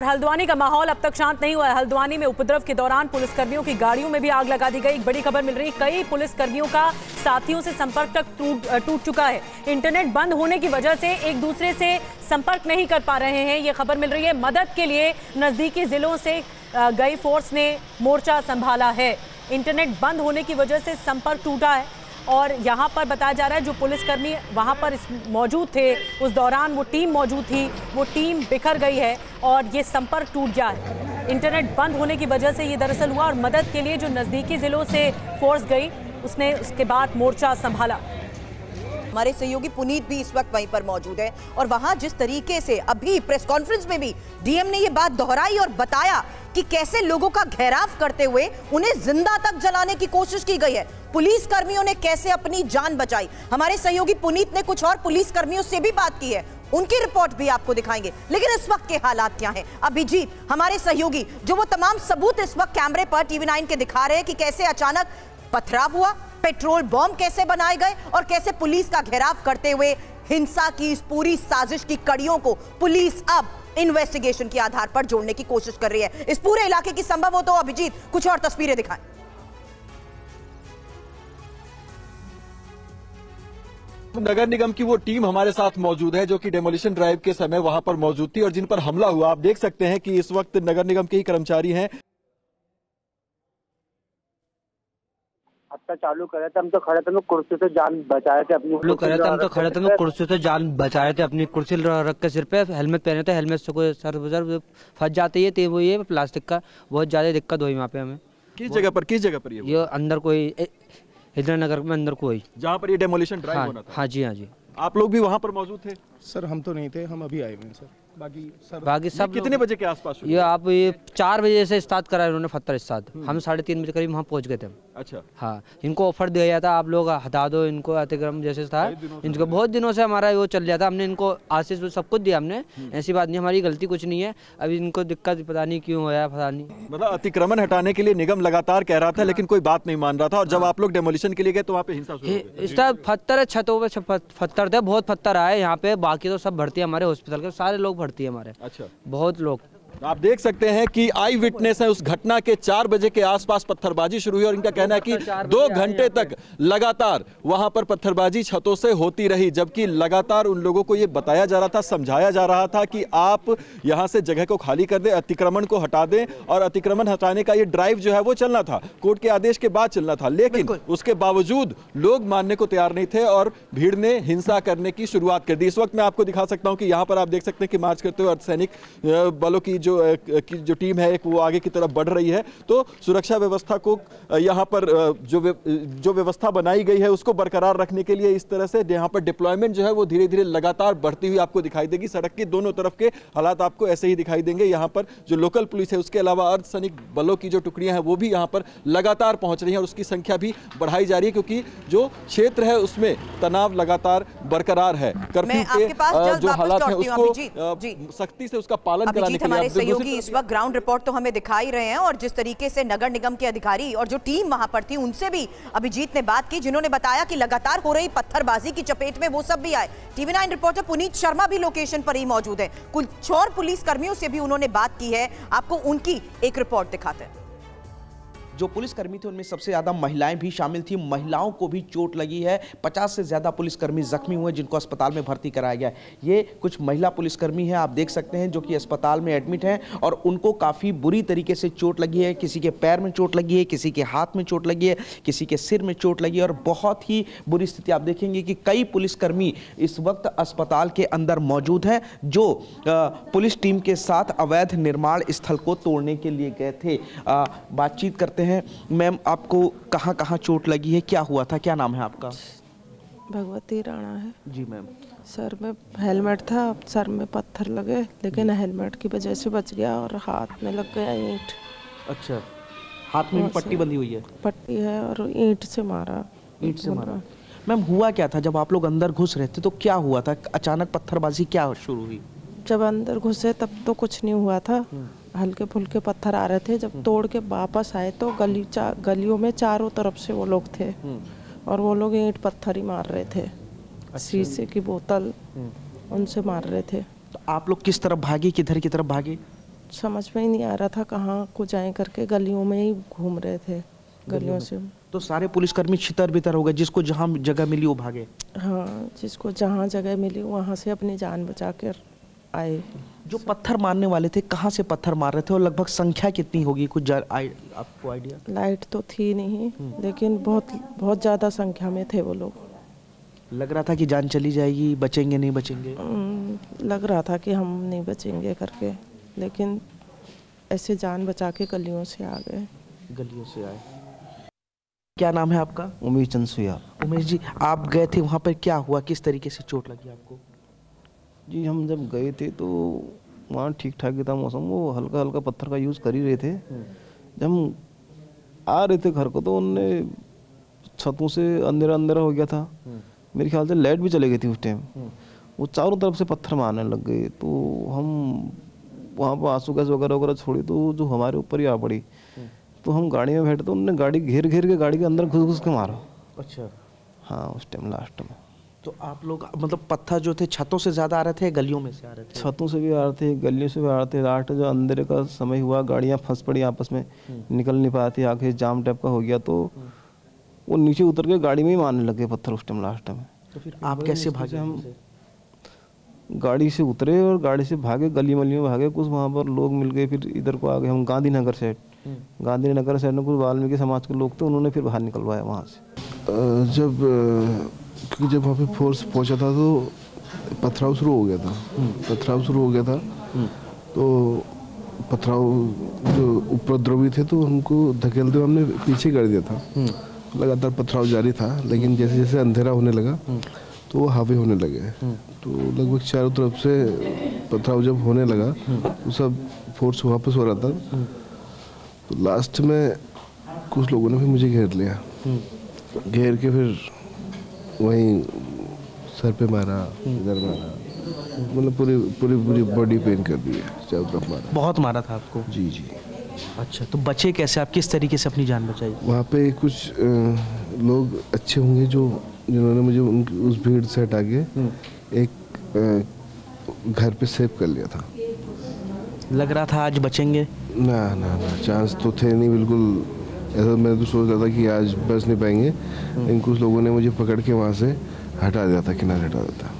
हल्द्वानी का माहौल अब तक शांत नहीं हुआ है। हल्द्वानी में उपद्रव के दौरान पुलिसकर्मियों की गाड़ियों में भी आग लगा दी गई। एक बड़ी खबर मिल रही है, कई पुलिसकर्मियों का साथियों से संपर्क तक टूट चुका है। इंटरनेट बंद होने की वजह से एक दूसरे से संपर्क नहीं कर पा रहे हैं। ये खबर मिल रही है, मदद के लिए नजदीकी जिलों से गई फोर्स ने मोर्चा संभाला है। इंटरनेट बंद होने की वजह से संपर्क टूटा है और यहाँ पर बताया जा रहा है जो पुलिसकर्मी वहाँ पर मौजूद थे उस दौरान वो टीम मौजूद थी, वो टीम बिखर गई है और ये संपर्क टूट गया है। इंटरनेट बंद होने की वजह से ये दरअसल हुआ और मदद के लिए जो नज़दीकी ज़िलों से फोर्स गई उसने उसके बाद मोर्चा संभाला। हमारे सहयोगी पुनीत भी इस वक्त वहीं पर मौजूद है और वहां जिस तरीके से अभी प्रेस कॉन्फ्रेंस में भी डीएम ने ये बात दोहराई और बताया कि कैसे लोगों का घेराव करते हुए उन्हें जिंदा तक जलाने की कोशिश की गई है, पुलिस कर्मियों ने कैसे अपनी जान बचाई। हमारे सहयोगी पुनीत ने कुछ और पुलिस कर्मियों से भी बात की है, उनकी रिपोर्ट भी आपको दिखाएंगे। लेकिन इस वक्त के हालात क्या हैं? अभिजीत हमारे सहयोगी जो वो तमाम सबूत इस वक्त कैमरे पर TV9 के दिखा रहे हैं कि कैसे अचानक पथराव हुआ, पेट्रोल बॉम्ब कैसे बनाए गए और कैसे पुलिस का घेराव करते हुए हिंसा की इस पूरी साजिश की कड़ियों को पुलिस अब इन्वेस्टिगेशन के आधार पर जोड़ने की कोशिश कर रही है। इस पूरे इलाके की संभव हो तो अभिजीत कुछ और तस्वीरें दिखाएं। नगर निगम की वो टीम हमारे साथ मौजूद है जो कि डेमोलिशन ड्राइव के समय वहां पर मौजूद थी और जिन पर हमला हुआ। आप देख सकते हैं कि इस वक्त नगर निगम के ही कर्मचारी हैं। चालू करे थे, हम तो खड़े थे, हम कुर्सी से जान बचाए थे अपनी। कुर्सी से जान बचाए थे अपनी, कुर्सी रख के सिर पे हेलमेट पहने थे, हेलमेट से कोई सर फंस जाते ही थे। वो ये प्लास्टिक का बहुत ज्यादा दिक्कत हुई वहाँ पे हमें। किस जगह पर ये अंदर कोई हिजरा नगर में अंदर कोई जहाँ पर ये डेमोलिशन ड्राइव होना था। हाँ जी। आप लोग भी वहाँ पर मौजूद थे? सर हम तो नहीं थे, हम अभी आए हुए हैं सर। बाकी सब कितने बजे के आसपास? ये आप ये 4 बजे से स्टार्ट करा इन्होंने पत्थर स्टार्ट। हम 3:30 बजे करीब वहाँ पहुँच गए थे। अच्छा। हाँ, इनको ऑफर दिया गया था आप लोग हटा दो इनको, अतिक्रम जैसे था इनको। बहुत दिनों से हमारा वो चल रहा था, हमने इनको आशीष सब कुछ दिया हमने, ऐसी बात नहीं, हमारी गलती कुछ नहीं है। अभी इनको दिक्कत पता नहीं क्यों होया, पता नहीं। मतलब अतिक्रमण हटाने के लिए निगम लगातार कह रहा था लेकिन कोई बात नहीं मान रहा था और जब आप लोग डेमोलिशन के लिए गए तो वहाँ पे हिंसा शुरू हो गई। इस तरह पत्थर है, छतों पे पत्थर थे, बहुत पत्थर आए यहाँ पे। बाकी तो सब भर्ती है हमारे हॉस्पिटल के, सारे लोग भर्ती है हमारे। अच्छा, बहुत लोग। आप देख सकते हैं कि आई विटनेस है उस घटना के। 4 बजे के आसपास पत्थरबाजी शुरू हुई और इनका कहना है कि 2 घंटे तक लगातार वहां पर पत्थरबाजी छतों से होती रही, जबकि लगातार उन लोगों को यह बताया जा रहा था, समझाया जा रहा था कि आप यहां से जगह को खाली कर दें, अतिक्रमण को हटा दें। और अतिक्रमण हटाने का ये ड्राइव जो है वो चलना था, कोर्ट के आदेश के बाद चलना था, लेकिन उसके बावजूद लोग मानने को तैयार नहीं थे और भीड़ ने हिंसा करने की शुरुआत कर दी। इस वक्त मैं आपको दिखा सकता हूं कि यहां पर आप देख सकते हैं कि मार्च करते हुए अर्धसैनिक बलों की जो टीम है एक वो आगे की तरफ बढ़ रही है। तो सुरक्षा व्यवस्था को यहाँ पर जो व्यवस्था बनाई गई है उसको बरकरार रखने के लिए इस तरह से यहाँ पर डिप्लॉयमेंट जो है वो धीरे धीरे लगातार बढ़ती हुई आपको दिखाई देगी। सड़क के दोनों तरफ के हालात आपको ऐसे ही दिखाई देंगे। यहाँ पर जो लोकल पुलिस है उसके अलावा अर्धसैनिक बलों की जो टुकड़ियां हैं वो भी यहाँ पर लगातार पहुंच रही हैं और उसकी संख्या भी बढ़ाई जा रही है क्योंकि जो क्षेत्र है उसमें तनाव लगातार बरकरार है। कर्फ्यू के जो हालात है उसको सख्ती से उसका पालन कराने के लिए इस वक्त ग्राउंड रिपोर्ट तो हमें दिखा ही रहे हैं और जिस तरीके से नगर निगम के अधिकारी और जो टीम वहां पर थी उनसे भी अभिजीत ने बात की, जिन्होंने बताया कि लगातार हो रही पत्थरबाजी की चपेट में वो सब भी आए। TV9 रिपोर्टर पुनीत शर्मा भी लोकेशन पर ही मौजूद है। कुछ और पुलिस कर्मियों से भी उन्होंने बात की है, आपको उनकी एक रिपोर्ट दिखाते हैं। जो पुलिसकर्मी थे उनमें सबसे ज़्यादा महिलाएं भी शामिल थी, महिलाओं को भी चोट लगी है। 50 से ज़्यादा पुलिसकर्मी जख्मी हुए जिनको अस्पताल में भर्ती कराया गया है। ये कुछ महिला पुलिसकर्मी हैं, आप देख सकते हैं, जो कि अस्पताल में एडमिट हैं और उनको काफ़ी बुरी तरीके से चोट लगी है। किसी के पैर में चोट लगी है, किसी के हाथ में चोट लगी है, किसी के सिर में चोट लगी है और बहुत ही बुरी स्थिति। आप देखेंगे कि कई पुलिसकर्मी इस वक्त अस्पताल के अंदर मौजूद हैं जो पुलिस टीम के साथ अवैध निर्माण स्थल को तोड़ने के लिए गए थे। बातचीत करते हैं। मैम, आपको कहाँ कहाँ चोट लगी है, क्या हुआ था, क्या नाम है आपका? भगवती राणा है जी। मैम, सर में हेलमेट था, सर में पत्थर लगे लेकिन हेलमेट की वजह से बच गया और हाथ में लग गया ईंट। अच्छा, हाथ में भी पट्टी बंधी हुई है? पट्टी है और ईंट से मारा। ईंट से मारा। मैम, हुआ क्या था जब आप लोग अंदर घुस रहे थे तो क्या हुआ था? अचानक पत्थरबाजी क्या शुरू हुई? जब अंदर घुसे तब तो कुछ नहीं हुआ था, हल्के फुल्के पत्थर आ रहे थे। जब तोड़ के वापस आए तो गलियों में चारों तरफ से वो लोग थे और वो लोग ईंट पत्थर ही मार रहे थे। शीशे की बोतल उनसे मार रहे थे। तो आप लोग किस तरफ भागे, किधर की तरफ भागे? समझ में ही नहीं आ रहा था कहाँ को जाएं करके, गलियों में ही घूम रहे थे, गलियों से। तो सारे पुलिसकर्मी छितर बितर हो गए, जिसको जहाँ जगह मिली वो भागे? हाँ, जिसको जहाँ जगह मिली वहाँ से अपनी जान बचा कर आए। जो पत्थर मारने वाले थे कहाँ से पत्थर मार रहे थे और लगभग संख्या कितनी होगी, कुछ आपको आइडिया? लाइट तो थी नहीं, लेकिन बहुत ज़्यादा संख्या में थे वो लोग। लग रहा था कि जान चली जाएगी, बचेंगे नहीं बचेंगे? लग रहा था कि हम नहीं बचेंगे करके, लेकिन ऐसे जान बचा के गलियों से आ गए। गलियों से आए। क्या नाम है आपका? उमेश चंद सुया। उमेश जी, आप गए थे वहाँ पर, क्या हुआ, किस तरीके से चोट लगी आपको? जी हम जब गए थे तो वहाँ ठीक ठाक ही था मौसम, वो हल्का हल्का पत्थर का यूज़ कर ही रहे थे। जब हम आ रहे थे घर को तो उनने छतों से अंधेरा अंधेरा हो गया था, मेरे ख्याल से लाइट भी चली गई थी उस टाइम। वो चारों तरफ से पत्थर मारने लग गए, तो हम वहाँ पर आंसू गैस वगैरह वगैरह छोड़ी तो जो हमारे ऊपर ही आ पड़ी। तो हम गाड़ी में बैठे तो उन्होंने गाड़ी घेर घेर के गाड़ी के अंदर घुस घुस के मारा। अच्छा। हाँ, उस टाइम लास्ट में। तो आप लोग मतलब पत्थर जो थे छतों से ज़्यादा आ रहे थे, गलियों में से आ रहे थे? छतों से भी आ रहे थे, गलियों से भी आ रहे थे। लास्ट जो अंधेरे का समय हुआ, गाड़ियाँ फंस पड़ी आपस में, निकल नहीं पाती, आगे जाम टाइप का हो गया, तो वो नीचे उतर के गाड़ी में ही मारने लगे पत्थर उस टाइम लास्ट में। तो फिर आप कैसे भागे? हम गाड़ी से उतरे और गाड़ी से भागे, गली मलियों में भागे, कुछ वहाँ पर लोग मिल गए, फिर इधर को आ गए हम गांधीनगर साइड। गांधीनगर साइड में कुछ वाल्मीकि समाज के लोग थे, उन्होंने फिर बाहर निकलवाया वहाँ से। जब वहाँ पे फोर्स पहुँचा था तो पथराव शुरू हो गया था। तो पथराव जो उपद्रवी थे तो उनको धकेलते हुए हमने पीछे कर दिया था। लगातार पथराव जारी था, लेकिन जैसे जैसे अंधेरा होने लगा तो वो हावी होने लगे। तो लगभग चारों तरफ से पथराव जब होने लगा तो सब फोर्स वापस हो रहा था। तो लास्ट में कुछ लोगों ने फिर मुझे घेर लिया, घेर के फिर वहीं सर पे मारा, इधर मारा, मतलब पूरी बॉडी पेन कर दी है, चारों तरफ मारा। बहुत मारा था आपको? जी जी। अच्छा, तो बचे कैसे आप, किस तरीके से अपनी जान बचाई? वहाँ पे कुछ लोग अच्छे होंगे जिन्होंने मुझे उस भीड़ से हटा के एक घर पे सेव कर लिया था। लग रहा था आज बचेंगे? ना, चांस तो थे नहीं बिल्कुल। ऐसा मैं तो सोच रहा था कि आज बच नहीं पाएंगे, लेकिन कुछ लोगों ने मुझे पकड़ के वहाँ से हटा दिया था, किनारे हटा दिया था।